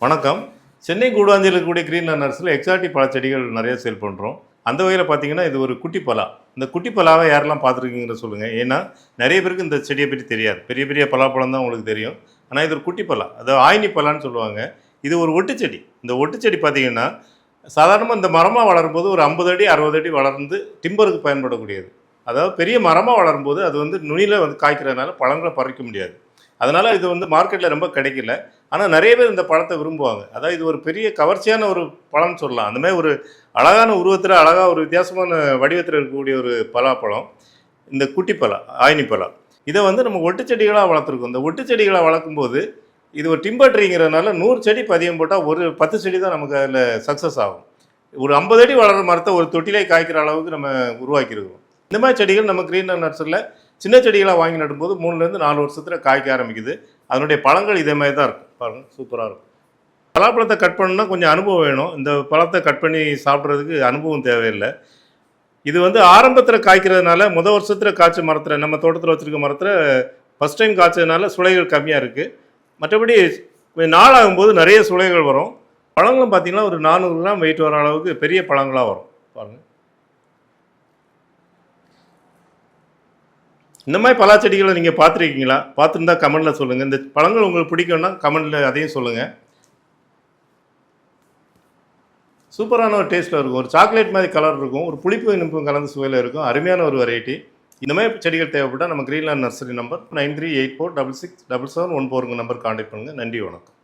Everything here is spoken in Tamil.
வணக்கம். சென்னை கூடுவாஞ்சேரியில் இருக்கக்கூடிய கிரீன் நர்சரியில் எக்ஸாட்டி பழச்செடிகள் நிறைய சேல் பண்ணுறோம். அந்த வகையில் பார்த்தீங்கன்னா, இது ஒரு குட்டி பலா. இந்த குட்டி பலாவை யாரெல்லாம் பார்த்துருக்கீங்கன்னு சொல்லுங்கள். ஏன்னா, நிறைய பேருக்கு இந்த செடியை பற்றி தெரியாது. பெரிய பெரிய பலாப்பழம் தான் உங்களுக்கு தெரியும். ஆனால் இது ஒரு குட்டி பலா. அதாவது ஆயினி பலான்னு சொல்லுவாங்க. இது ஒரு ஒட்டுச்செடி. இந்த ஒட்டுச்செடி பார்த்தீங்கன்னா, சாதாரணமாக இந்த மரமாக வளரும்போது ஒரு 50 அடி 60 அடி வளர்ந்து டிம்பருக்கு பயன்படக்கூடியது. அதாவது பெரிய மரமாக வளரும்போது அது நுனியில் காய்க்கிறதுனால பழங்களை பறிக்க முடியாது. அதனால் இது மார்க்கெட்டில் ரொம்ப கிடைக்கல. ஆனால் நிறைய பேர் இந்த பழத்தை விரும்புவாங்க. அதாவது இது ஒரு பெரிய கவர்ச்சியான ஒரு பழம்னு சொல்லலாம். அந்தமாதிரி ஒரு அழகான உருவத்தில் அழகாக ஒரு வித்தியாசமான வடிவத்தில் இருக்கக்கூடிய ஒரு பலாப்பழம் இந்த குட்டி பலா, ஆயினி பலா. இதை நம்ம ஒட்டுச்செடிகளாக வளர்த்துருக்கோம். இந்த ஒட்டுச்செடிகளை வளர்க்கும்போது இது ஒரு டிம்பர் ட்ரீங்கிறதுனால 100 செடி பதியம் போட்டால் ஒரு 10 செடி தான் நமக்கு அதில் சக்ஸஸ் ஆகும். ஒரு 50 அடி வளர்கிற மரத்தை ஒரு தொட்டிலே காய்க்கிற அளவுக்கு நம்ம உருவாக்கியிருக்கோம். இந்த மாதிரி செடிகள் நம்ம கிரீன் நர்சரியில் சின்ன செடிகளாக வாங்கி நடும்போது 3லேருந்து 4 வருஷத்தில் காய்க்க ஆரம்பிக்குது. அதனுடைய பழங்கள் இதே மாதிரி தான் இருக்கும். பாருங்கள், சூப்பராக இருக்கும். பலாப்பழத்தை கட் பண்ணணும்னா கொஞ்சம் அனுபவம் வேணும். இந்த பழத்தை கட் பண்ணி சாப்பிட்றதுக்கு அனுபவம் தேவையில்லை. இது ஆரம்பத்தில் காய்க்கிறதுனால முதல் வருஷத்தில் காய்ச்ச மரத்தில் நம்ம தோட்டத்தில் வச்சுருக்க மரத்தில் ஃபஸ்ட் டைம் காய்ச்சதுனால சுளைகள் கம்மியாக இருக்குது. மற்றபடி கொஞ்சம் நாளாகும்போது நிறைய சுளைகள் வரும். பழங்களும் பார்த்திங்கன்னா ஒரு 400 கிராம் வெயிட் வர அளவுக்கு பெரிய பழங்களாக வரும். பாருங்கள், இந்த மாதிரி பலாச்செடிகளை நீங்கள் பார்த்துருக்கீங்களா? பார்த்துருந்தா கமெண்டில் சொல்லுங்கள். இந்த பழங்கள் உங்களுக்கு பிடிக்கும்னா கமெண்டில் அதையும் சொல்லுங்கள். சூப்பரான ஒரு டேஸ்ட்டில் இருக்கும். ஒரு சாக்லேட் மாதிரி கலர் இருக்கும். ஒரு புளிப்பு இனிப்பும் கலந்து சுவையில் இருக்கும். அருமையான ஒரு வெரைட்டி. இந்த மாதிரி செடிகள் தேவைப்பட்டால் நம்ம Greenland nursery number 9384667714 number contact பண்ணுங்கள். நன்றி, வணக்கம்.